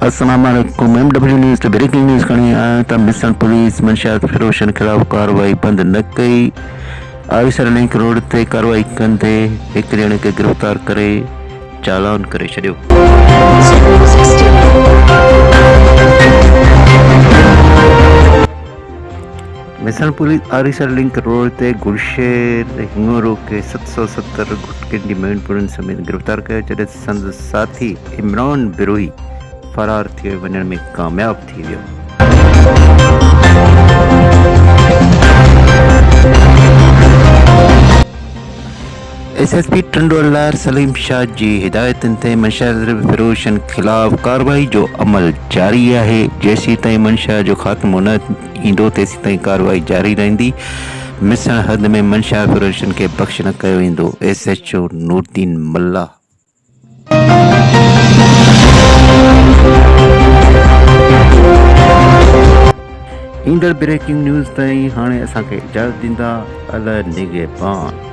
अस्सलाम वालेकुम। MW news ते ब्रेकिंग न्यूज़ खणी आहियां त मिसल पुलिस मंशियात फ़रोशन ख़िलाफ़ कार्रवाई बंद न कई। आविसर लिंक रोड ते कार्रवाई कंदे हिक ॼणे खे गिरफ़्तार करे चालान करे छॾियो। मिसल पुलिस आरिसर लिंक रोड ते गुलशेर हिंगोरो खे 770 गुटकनि जी मेंढपुरनि समेत गिरफ़्तार कयो जॾहिं संदसि साथी इमरान बिरोही फरार थी वञण में कामयाब थी वियो। SSP टंडोलार सलीम शाह जी हिदायतुनि ते मंशियात फ़रोशन ख़िलाफ़ कार्रवाई जो अमल जारी आहे। जेसीं ताईं मंशिया जो ख़ात्मो न ईंदो तेसीं ताईं कार्रवाई जारी रहंदी। मिसण हद में मंशिया फ़रोशन खे बख़्श न कयो वेंदो। SHO नूरदीन मल्ला। ईंदड़ ब्रेकिंग न्यूज़ ताईं हाणे असांखे इजाज़त ॾींदा। अल निगहबान।